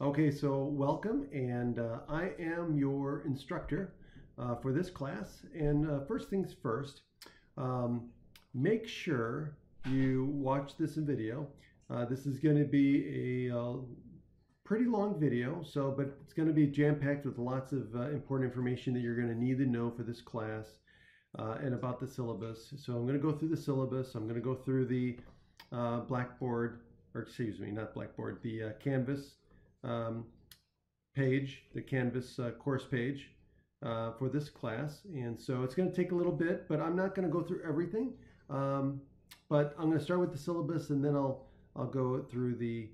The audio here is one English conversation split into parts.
Okay, so welcome, and I am your instructor for this class. And first things first, um, make sure you watch this video. This is going to be a pretty long video, but it's going to be jam-packed with lots of important information that you're going to need to know for this class and about the syllabus. So I'm going to go through the syllabus. I'm going to go through the Blackboard, or excuse me, not Blackboard, the Canvas page, the Canvas course page for this class. And so it's going to take a little bit, but I'm not going to go through everything. But I'm going to start with the syllabus, and then I'll go through the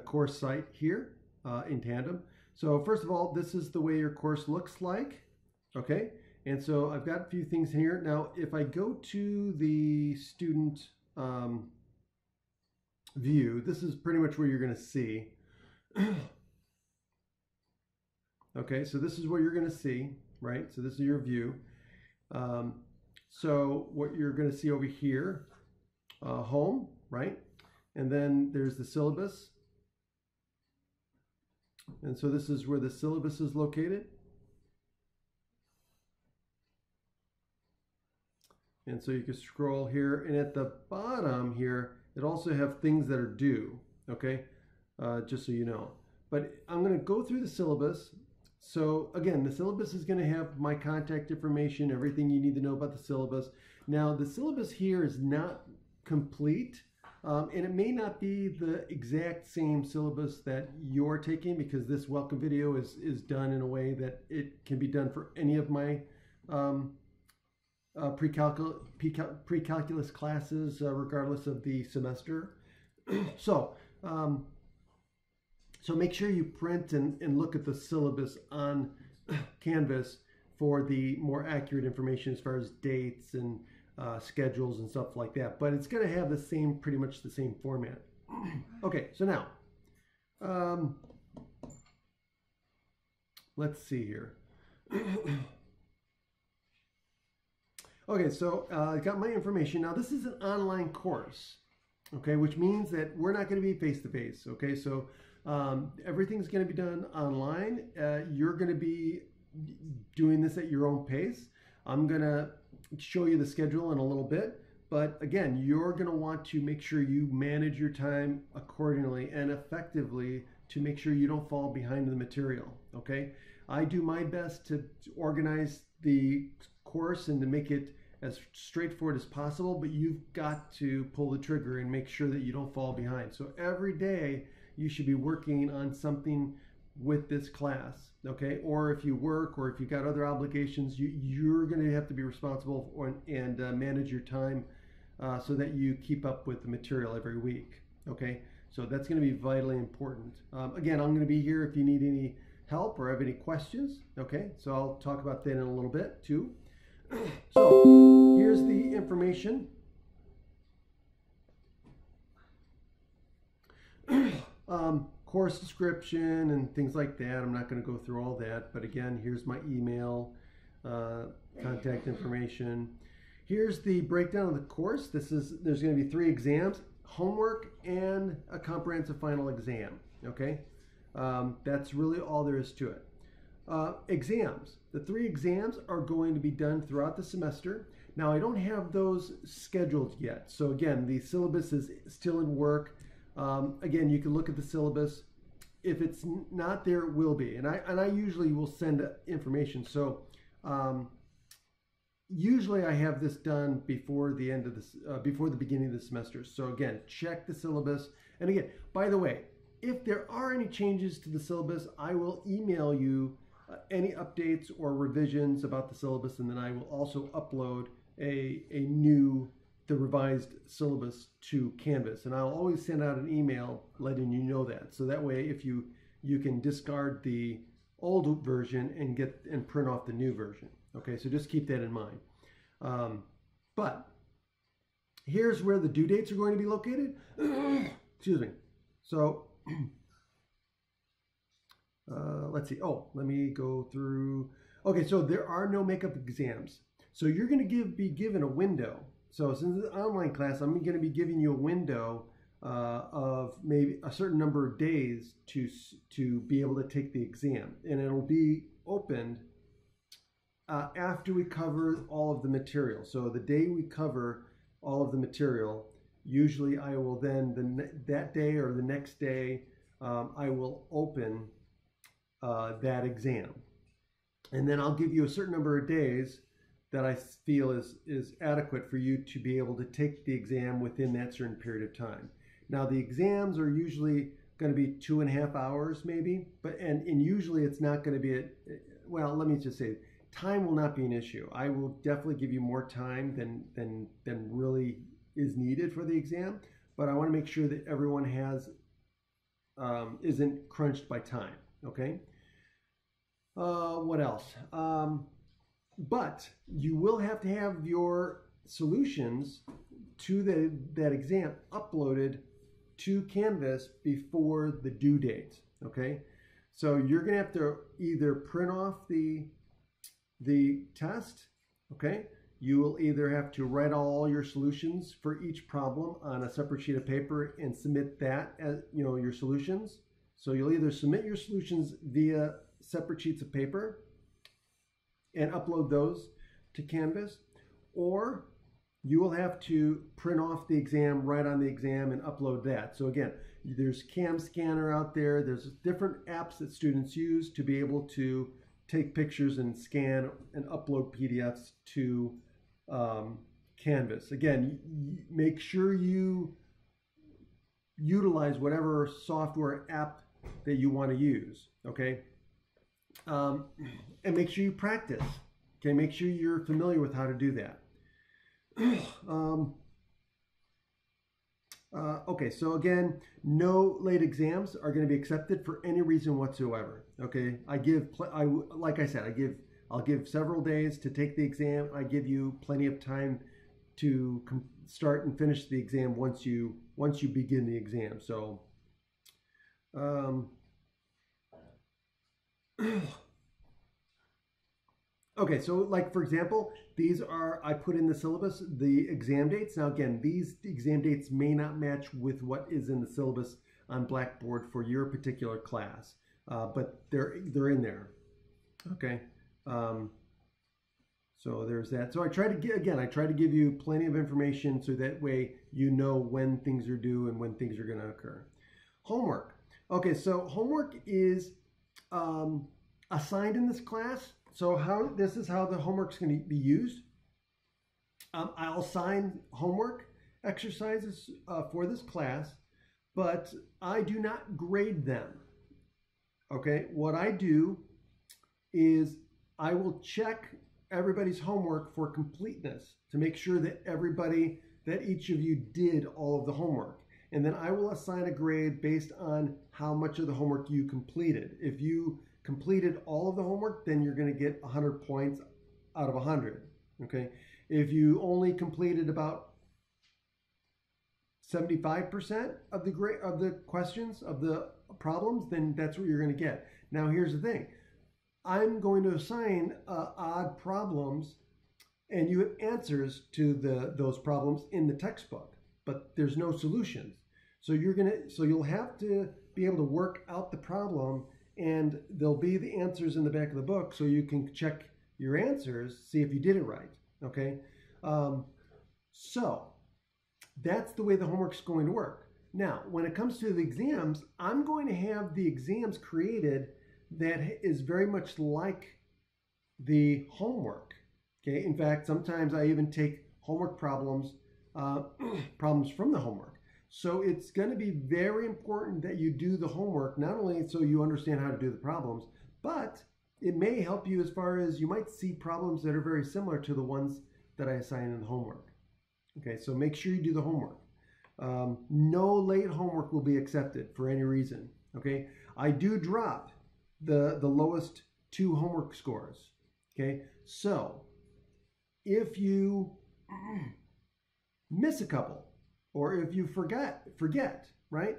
course site here in tandem. So first of all, this is the way your course looks like. Okay, and so I've got a few things here. Now, if I go to the student view, this is pretty much where you're going to see. Okay, so this is what you're going to see, right? So this is your view. So what you're going to see over here, home, right? And then there's the syllabus. And so this is where the syllabus is located. And so you can scroll here, and at the bottom here, it also have things that are due, okay? Just so you know. But I'm going to go through the syllabus. So again, the syllabus is going to have my contact information, everything you need to know about the syllabus. Now, the syllabus here is not complete, and it may not be the exact same syllabus that you're taking, because this welcome video is done in a way that it can be done for any of my pre-calculus classes, regardless of the semester. So make sure you print and look at the syllabus on Canvas for the more accurate information as far as dates and schedules and stuff like that. But it's going to have the same, pretty much the same format. Okay, so now let's see here. Okay, so I got my information. Now, this is an online course, okay, which means that we're not going to be face-to-face, okay? So everything's going to be done online. You're going to be doing this at your own pace. I'm going to show you the schedule in a little bit, but again, you're going to want to make sure you manage your time accordingly and effectively to make sure you don't fall behind the material, okay? I do my best to organize the course and to make it as straightforward as possible, but you've got to pull the trigger and make sure that you don't fall behind. So every day you should be working on something with this class, okay? Or if you work, or if you've got other obligations, you're going to have to be responsible for and manage your time so that you keep up with the material every week, okay? So that's going to be vitally important. Again, I'm going to be here if you need any help or have any questions, okay? So I'll talk about that in a little bit too. So here's the information. Course description and things like that. I'm not going to go through all that, but again, here's my email, contact information. Here's the breakdown of the course. There's going to be 3 exams, homework, and a comprehensive final exam, okay? That's really all there is to it. Exams. The 3 exams are going to be done throughout the semester. Now, I don't have those scheduled yet. So again, the syllabus is still in work. Again, you can look at the syllabus. If it's not there, it will be. And I usually will send information. So usually I have this done before the end of this, before the beginning of the semester. So again, check the syllabus. And again, by the way, if there are any changes to the syllabus, I will email you any updates or revisions about the syllabus, and then I will also upload the revised syllabus to Canvas. And I'll always send out an email letting you know that. So that way, if you can discard the old version and print off the new version. Okay, so just keep that in mind. But here's where the due dates are going to be located. Excuse me. So let's see. Oh, let me go through. Okay, so there are no makeup exams. So you're going to be given a window. So since it's an online class, I'm going to be giving you a window of maybe a certain number of days to be able to take the exam, and it'll be opened after we cover all of the material. So the day we cover all of the material, usually I will then that day or the next day I will open that exam, and then I'll give you a certain number of days that I feel is adequate for you to be able to take the exam within that certain period of time. Now the exams are usually going to be 2.5 hours maybe, and usually it's not going to be well, let me just say, time will not be an issue. I will definitely give you more time than really is needed for the exam, but I want to make sure that everyone isn't crunched by time. Okay. What else? But you will have to have your solutions to that exam uploaded to Canvas before the due date. Okay, so you're gonna have to either print off the test. Okay, you will either have to write all your solutions for each problem on a separate sheet of paper and submit that as your solutions. So you'll either submit your solutions via separate sheets of paper and upload those to Canvas, or you will have to print off the exam, write on the exam, and upload that. So again, there's Cam Scanner out there. There's different apps that students use to be able to take pictures and scan and upload PDFs to Canvas. Again, make sure you utilize whatever software app that you want to use, okay? And make sure you practice, okay? Make sure you're familiar with how to do that. Okay, so again, no late exams are going to be accepted for any reason whatsoever. Okay, like I said, I'll give several days to take the exam. I give you plenty of time to start and finish the exam once you begin the exam. So, okay, so like for example, these are, I put in the syllabus, the exam dates. Now again, these exam dates may not match with what is in the syllabus on Blackboard for your particular class, but they're in there. Okay, so there's that. So I try to give you plenty of information so that way you know when things are due and when things are going to occur. Homework. Okay, so homework is assigned in this class. So this is how the homework's going to be used. I'll assign homework exercises for this class, but I do not grade them. Okay, what I do is I will check everybody's homework for completeness to make sure that each of you did all of the homework. And then I will assign a grade based on how much of the homework you completed. If you completed all of the homework, then you're going to get 100 points out of 100. Okay, if you only completed about 75% of the questions of the problems, then that's what you're going to get. Now here's the thing, I'm going to assign odd problems, and you have answers to those problems in the textbook, but there's no solutions. So you'll have to be able to work out the problem, and there'll be the answers in the back of the book so you can check your answers, see if you did it right, okay? So that's the way the homework's going to work. Now, when it comes to the exams, I'm going to have the exams created that is very much like the homework, okay? In fact, sometimes I even take homework problems from the homework. So it's going to be very important that you do the homework, not only so you understand how to do the problems, but it may help you as far as you might see problems that are very similar to the ones that I assign in the homework. Okay, so make sure you do the homework. No late homework will be accepted for any reason. Okay, I do drop the lowest 2 homework scores. Okay, so if you miss a couple, or if you forget, right?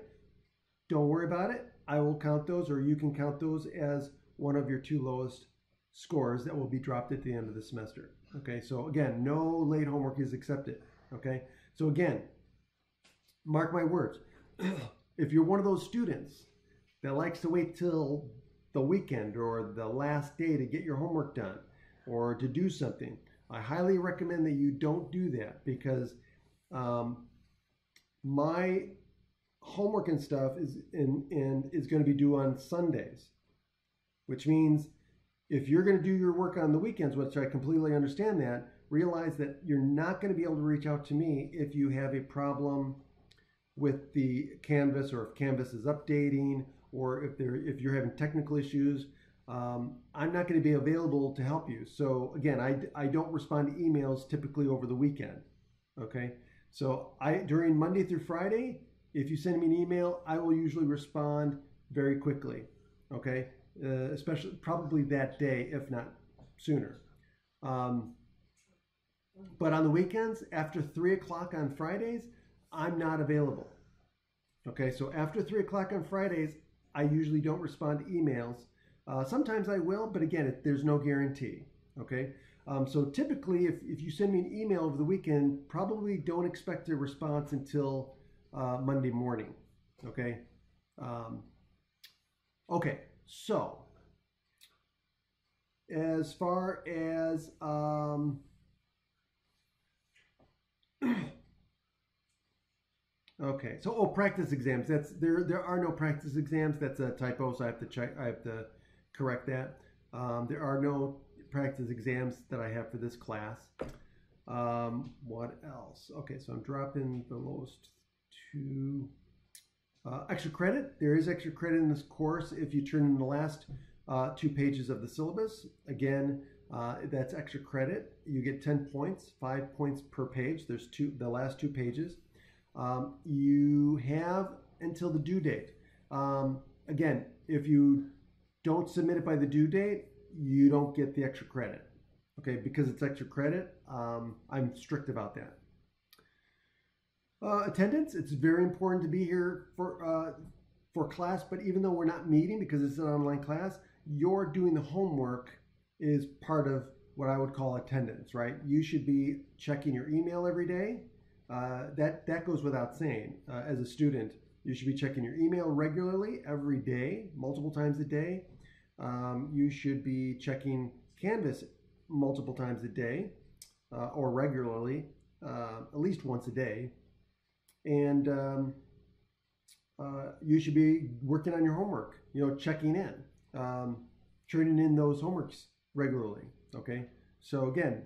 Don't worry about it. I will count those, or you can count those as one of your 2 lowest scores that will be dropped at the end of the semester. Okay, so again, no late homework is accepted. Okay, so again, mark my words. if you're one of those students that likes to wait till the weekend or the last day to get your homework done or to do something, I highly recommend that you don't do that, because my homework and stuff is going to be due on Sundays, which means if you're going to do your work on the weekends, which I completely understand that, realize that you're not going to be able to reach out to me if you have a problem with the Canvas, or if Canvas is updating, or if you're having technical issues. I'm not going to be available to help you. So again, I don't respond to emails typically over the weekend. Okay, so during Monday through Friday, if you send me an email, I will usually respond very quickly. Okay, especially probably that day, if not sooner. But on the weekends, after 3 o'clock on Fridays, I'm not available. Okay, so after 3 o'clock on Fridays, I usually don't respond to emails. Sometimes I will, but again, there's no guarantee. Okay, so typically, if you send me an email over the weekend, probably don't expect a response until Monday morning. Okay, okay, so as far as okay, so practice exams. There are no practice exams. That's a typo, so I have to correct that. There are no practice exams that I have for this class. What else? Okay, so I'm dropping the lowest two. Extra credit. There is extra credit in this course if you turn in the last 2 pages of the syllabus. Again, that's extra credit. You get 10 points, 5 points per page. There's the last 2 pages. You have until the due date. Again, if you don't submit it by the due date, you don't get the extra credit. Okay, because it's extra credit, I'm strict about that. Attendance, it's very important to be here for class, but even though we're not meeting because it's an online class, you're doing the homework is part of what I would call attendance, right? You should be checking your email every day. That goes without saying. As a student, you should be checking your email regularly, every day, multiple times a day. You should be checking Canvas multiple times a day, or regularly, at least once a day. And you should be working on your homework, checking in, turning in those homeworks regularly. Okay, so again,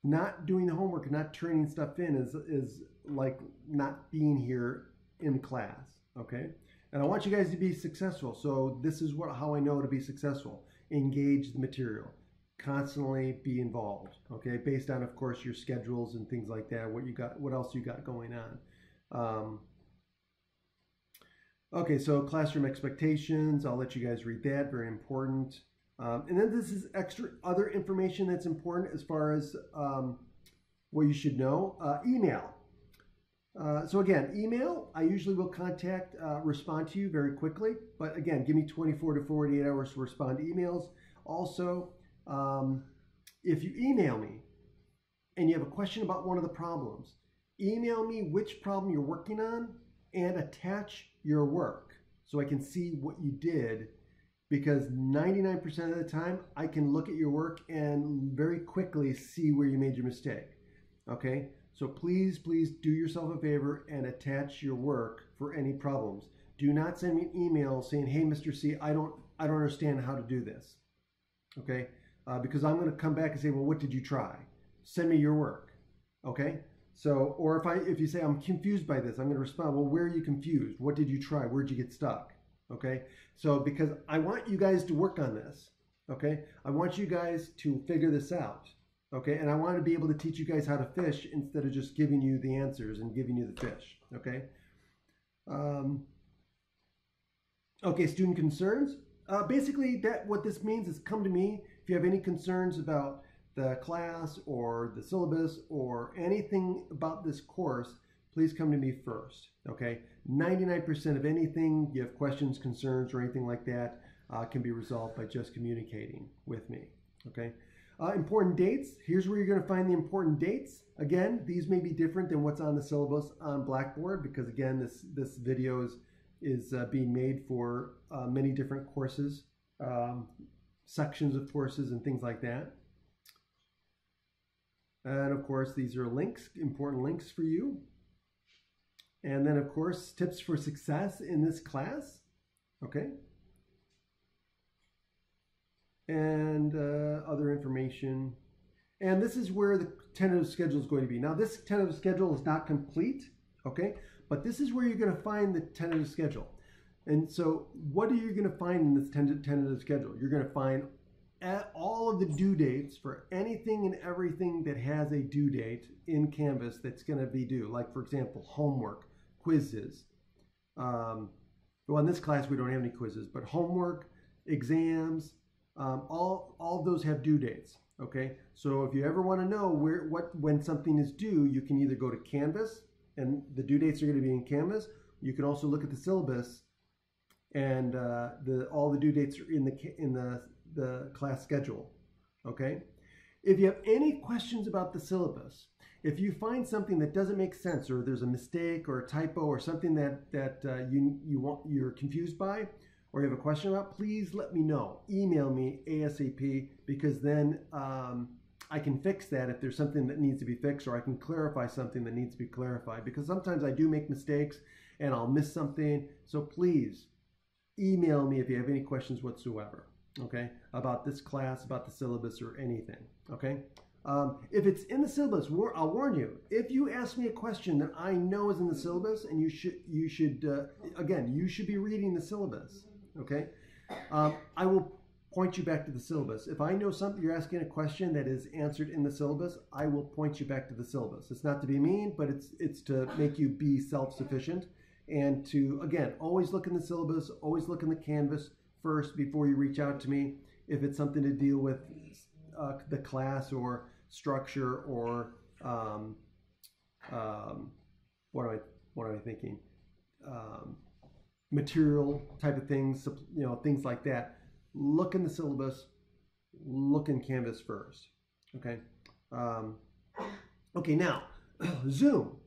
not doing the homework, not turning stuff in is like not being here in class. Okay, and I want you guys to be successful. So this is how I know to be successful. Engage the material, constantly be involved. Okay, based on, of course, your schedules and things like that. What else you got going on. Okay, so classroom expectations. I'll let you guys read that. Very important. And then this is other information that's important as far as what you should know. Email. So again, email, I usually will respond to you very quickly. But again, give me 24 to 48 hours to respond to emails. Also, if you email me and you have a question about one of the problems, email me which problem you're working on and attach your work so I can see what you did, because 99% of the time I can look at your work and very quickly see where you made your mistake. Okay, so please do yourself a favor and attach your work for any problems. Do not send me an email saying, hey, Mr. C, I don't understand how to do this. Okay, because I'm going to come back and say, well, what did you try? Send me your work. Okay, so, or if you say I'm confused by this, I'm going to respond, well, where are you confused? What did you try? Where'd you get stuck? Okay, so because I want you guys to work on this. Okay, I want you guys to figure this out. Okay, and I want to be able to teach you guys how to fish instead of just giving you the answers and giving you the fish. Okay. Okay, student concerns. Basically, what this means is come to me if you have any concerns about the class or the syllabus or anything about this course. Please come to me first. Okay, 99% of anything you have questions, concerns, or anything like that can be resolved by just communicating with me. Okay. Important dates. Here's where you're going to find the important dates. Again, these may be different than what's on the syllabus on Blackboard because, again, this video is being made for many different courses, sections of courses and things like that. And, of course, these are links, important links for you. And then, of course, tips for success in this class. Okay. And other information. And this is where the tentative schedule is going to be. Now, this tentative schedule is not complete, okay? But this is where you're going to find the tentative schedule. And so what are you going to find in this tentative schedule? You're going to find all of the due dates for anything and everything that has a due date in Canvas that's going to be due. Like, for example, homework, quizzes. Well, in this class, we don't have any quizzes, but homework, exams, all of those have due dates. Okay, so if you ever want to know when something is due, you can either go to Canvas, and the due dates are going to be in Canvas. You can also look at the syllabus, and all the due dates are in the class schedule. Okay, if you have any questions about the syllabus, if you find something that doesn't make sense, or there's a mistake or a typo or something that you're confused by, or you have a question about, please let me know. Email me ASAP, because then I can fix that if there's something that needs to be fixed, or I can clarify something that needs to be clarified, because sometimes I do make mistakes and I'll miss something. So please email me if you have any questions whatsoever, okay, about this class, about the syllabus, or anything, okay? If it's in the syllabus, I'll warn you, if you ask me a question that I know is in the syllabus, and you should again, you should be reading the syllabus. Okay, I will point you back to the syllabus. If I know something, you're asking a question that is answered in the syllabus, I will point you back to the syllabus. It's not to be mean, but it's to make you be self-sufficient, and to, again, always look in the syllabus, always look in the Canvas first before you reach out to me if it's something to deal with the class or structure or what am I thinking? Material type of things, things like that. Look in the syllabus, look in Canvas first. Okay. Okay, now Zoom.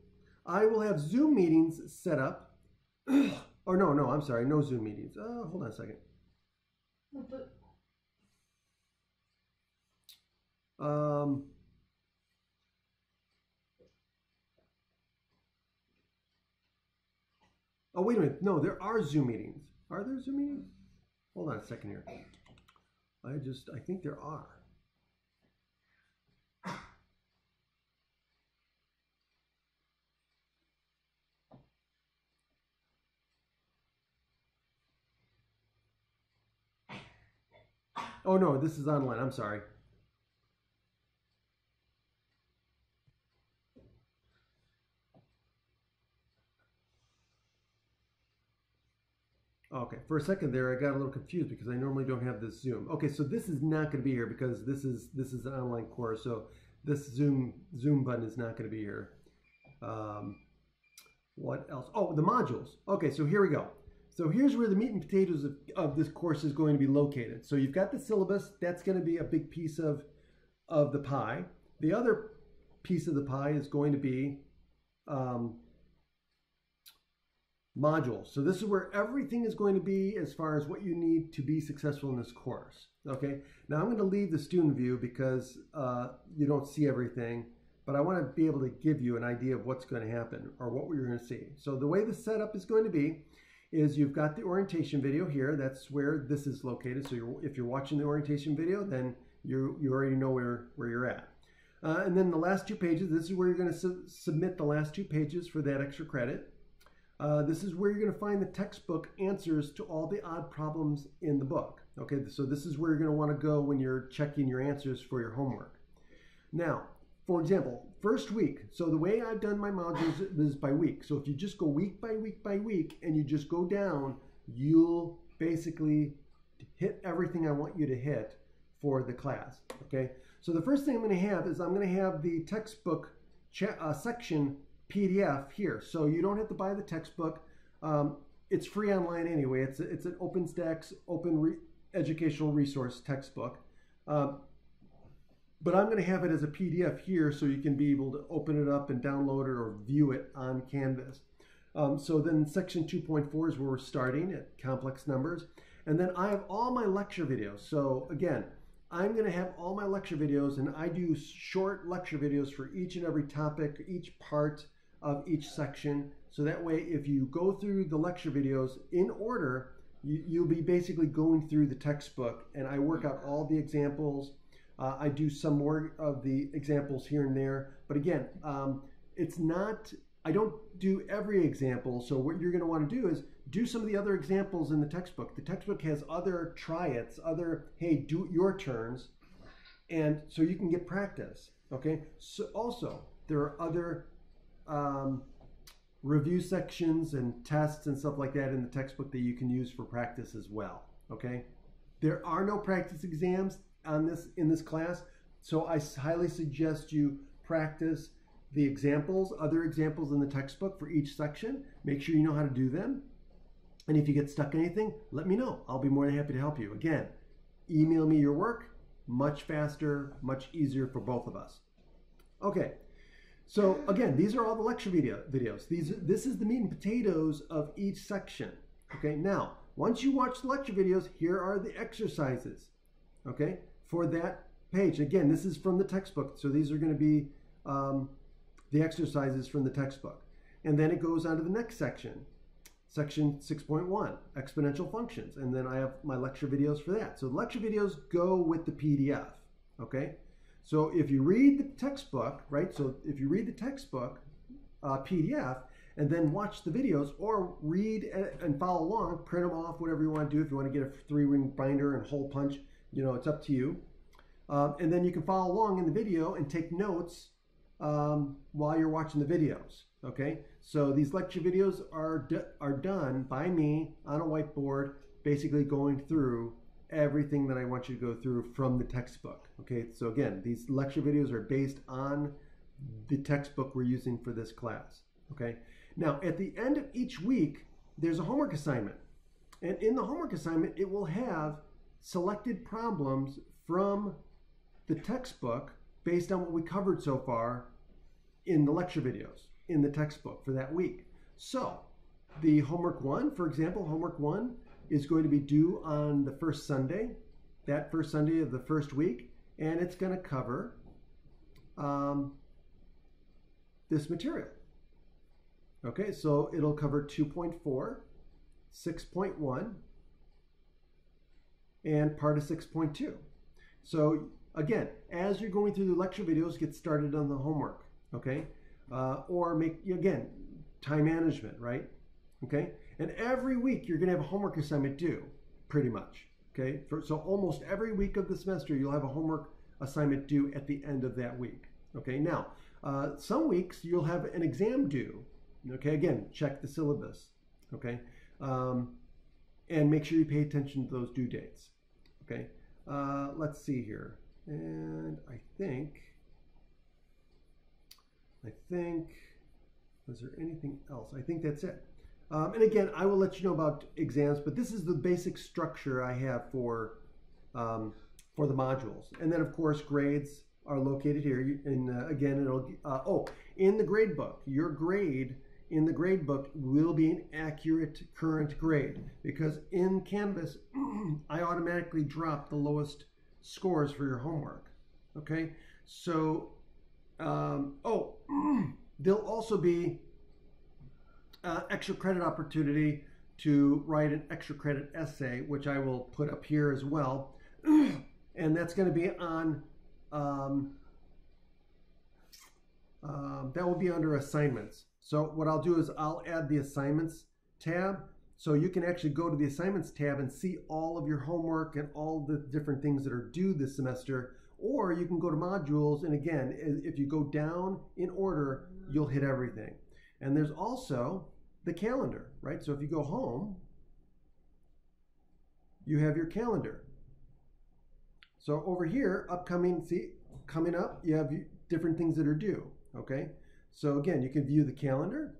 I will have Zoom meetings set up. Or no, I'm sorry, no Zoom meetings. Hold on a second. Oh, wait a minute. No, there are Zoom meetings. Are there Zoom meetings? Hold on a second here. I think there are. Oh, no, this is online. I'm sorry. Okay, for a second there, I got a little confused because I normally don't have this Zoom. Okay, so this is not going to be here because this is an online course, so this Zoom button is not going to be here. What else? Oh, the modules. Okay, so here we go. So here's where the meat and potatoes of this course is going to be located. So you've got the syllabus. That's going to be a big piece of the pie. The other piece of the pie is going to be modules. So this is where everything is going to be as far as what you need to be successful in this course. Okay, now I'm going to leave the student view because you don't see everything, but I want to be able to give you an idea of what's going to happen or what we're going to see. So the way the setup is going to be is you've got the orientation video here. That's where this is located. So if you're watching the orientation video, then you already know where you're at. And then the last 2 pages, this is where you're going to submit the last 2 pages for that extra credit. This is where you're going to find the textbook answers to all the odd problems in the book. Okay, so this is where you're going to want to go when you're checking your answers for your homework. Now, for example, first week. So the way I've done my modules is by week. So if you just go week by week by week and you just go down, you'll basically hit everything I want you to hit for the class. Okay, so the first thing I'm going to have is I'm going to have the textbook section PDF here, so you don't have to buy the textbook. It's free online anyway. It's an OpenStax open educational resource textbook. but I'm going to have it as a PDF here so you can be able to open it up and download it or view it on Canvas. So then section 2.4 is where we're starting at complex numbers. And then I have all my lecture videos. So again, I'm going to have all my lecture videos, and I do short lecture videos for each and every topic, each part of each section. So that way, if you go through the lecture videos in order, you'll be basically going through the textbook, and I work out all the examples. I do some more of the examples here and there. But again, it's not, I don't do every example. So what you're going to want to do is do some of the other examples in the textbook. The textbook has other try-its, other, hey, do your turns. And so you can get practice, okay? So also, there are other review sections and tests and stuff like that in the textbook that you can use for practice as well, okay? There are no practice exams on in this class, so I highly suggest you practice the examples, other examples in the textbook for each section. Make sure you know how to do them. And if you get stuck on anything, let me know. I'll be more than happy to help you. Again, email me your work. Much faster, much easier for both of us. Okay, so again, these are all the lecture videos. This is the meat and potatoes of each section. Okay, now, once you watch the lecture videos, here are the exercises, okay, for that page. Again, this is from the textbook, so these are going to be the exercises from the textbook. And then it goes on to the next section. Section 6.1, exponential functions. And then I have my lecture videos for that. So the lecture videos go with the PDF, okay? So if you read the textbook, right? So if you read the textbook PDF and then watch the videos, or read and follow along, print them off, whatever you want to do. If you want to get a 3-ring binder and hole punch, you know, it's up to you. And then you can follow along in the video and take notes while you're watching the videos, okay? So these lecture videos are done by me on a whiteboard, basically going through everything that I want you to go through from the textbook, okay? So again, these lecture videos are based on the textbook we're using for this class, okay? Now, at the end of each week, there's a homework assignment. And in the homework assignment, it will have selected problems from the textbook based on what we covered so far in the lecture videos in the textbook for that week. So the homework 1, for example, homework 1 is going to be due on the first Sunday, that first Sunday of the first week, and it's going to cover this material. Okay, so it'll cover 2.4, 6.1, and part of 6.2. So again, as you're going through the lecture videos, get started on the homework, okay? Or make, again, time management, right? Okay? And every week you're going to have a homework assignment due, pretty much, okay? So almost every week of the semester you'll have a homework assignment due at the end of that week, okay? Now, some weeks you'll have an exam due, okay? Again, check the syllabus, okay? And make sure you pay attention to those due dates, okay? Let's see here. And I think, was there anything else? I think that's it. And again, I will let you know about exams, but this is the basic structure I have for the modules. And then of course, grades are located here. And again, it'll, in the grade book, your grade in the grade book will be an accurate current grade, because in Canvas, I automatically drop the lowest scores for your homework, okay? So, there'll also be extra credit opportunity to write an extra credit essay, which I will put up here as well. And that's going to be on, that will be under assignments. So what I'll do is I'll add the assignments tab, so you can actually go to the assignments tab and see all of your homework and all the different things that are due this semester. Or you can go to modules, and again, if you go down in order, you'll hit everything. And there's also the calendar, right? So if you go home, you have your calendar. So over here, upcoming, see, coming up, you have different things that are due, okay? So again, you can view the calendar.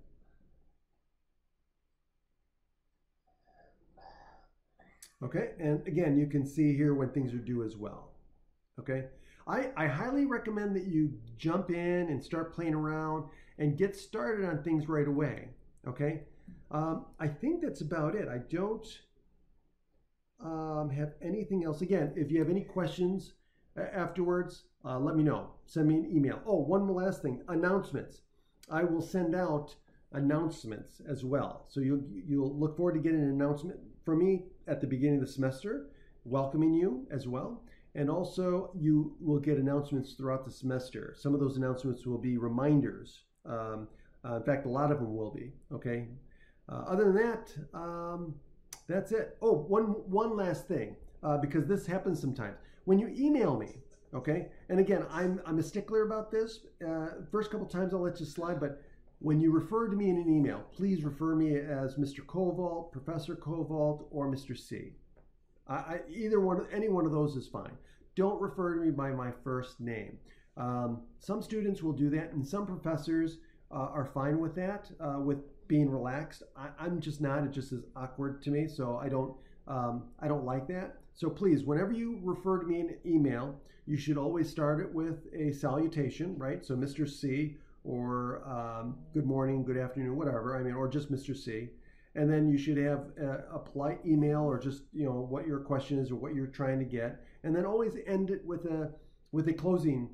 Okay, and again, you can see here when things are due as well. Okay, I highly recommend that you jump in and start playing around and get started on things right away. Okay, I think that's about it. I don't have anything else. Again, if you have any questions afterwards, let me know. Send me an email. Oh, one last thing, announcements. I will send out announcements as well. So you'll look forward to getting an announcement from me at the beginning of the semester, welcoming you as well. And also you will get announcements throughout the semester. Some of those announcements will be reminders. In fact, a lot of them will be, okay? Other than that, that's it. Oh, one last thing, because this happens sometimes. When you email me, okay? And again, I'm a stickler about this. First couple times I'll let you slide, but when you refer to me in an email, please refer me as Mr. Kovault, Professor Kovault, or Mr. C. Any one of those is fine. Don't refer to me by my first name. Some students will do that, and some professors are fine with that, with being relaxed. I'm just not. It just is awkward to me, so I don't like that. So please, whenever you refer to me in an email, you should always start it with a salutation, right? So Mr. C, or good morning, good afternoon, whatever. I mean, or just Mr. C. And then you should have a polite email, or just, you know, what your question is or what you're trying to get. And then always end it with a closing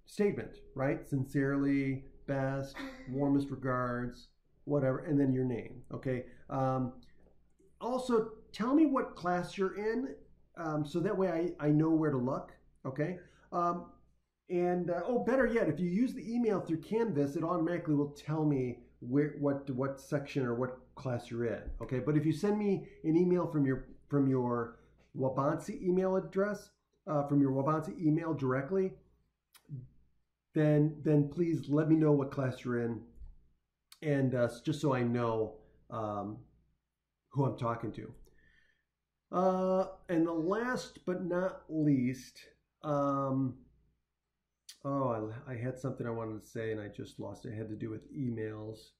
statement, right? Sincerely, best, warmest regards, whatever, and then your name, okay? Also, tell me what class you're in, so that way I know where to look, okay? Oh, better yet, if you use the email through Canvas, it automatically will tell me what section or what class you're in, okay? But if you send me an email from your Wabansi email address, from your Wabansi email directly, then please let me know what class you're in, and just so I know who I'm talking to. And the last but not least, I had something I wanted to say and I just lost it. It had to do with emails.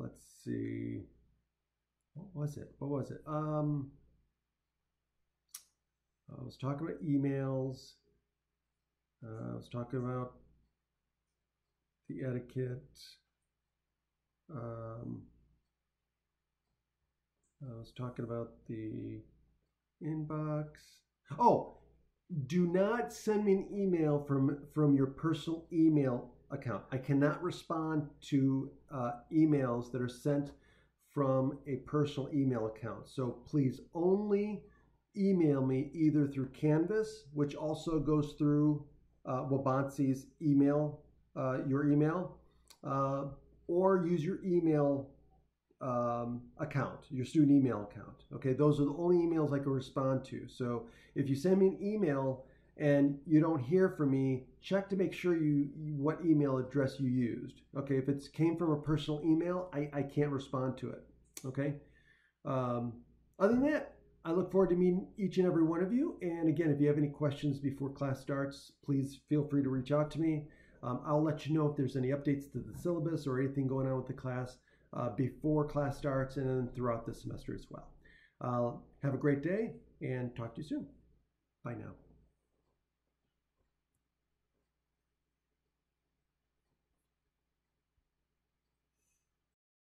Let's see. What was it? I was talking about emails. I was talking about the etiquette. I was talking about the inbox. Oh, do not send me an email from your personal email account. I cannot respond to emails that are sent from a personal email account. So please only email me either through Canvas, which also goes through Wabansi's email, your email, or use your email account, your student email account. Okay, those are the only emails I can respond to. So if you send me an email and you don't hear from me, check to make sure what email address you used. Okay, if it came from a personal email, I can't respond to it. Okay. Other than that, I look forward to meeting each and every one of you. And again, if you have any questions before class starts, please feel free to reach out to me. I'll let you know if there's any updates to the syllabus or anything going on with the class before class starts, and then throughout the semester as well. Have a great day and talk to you soon. Bye now.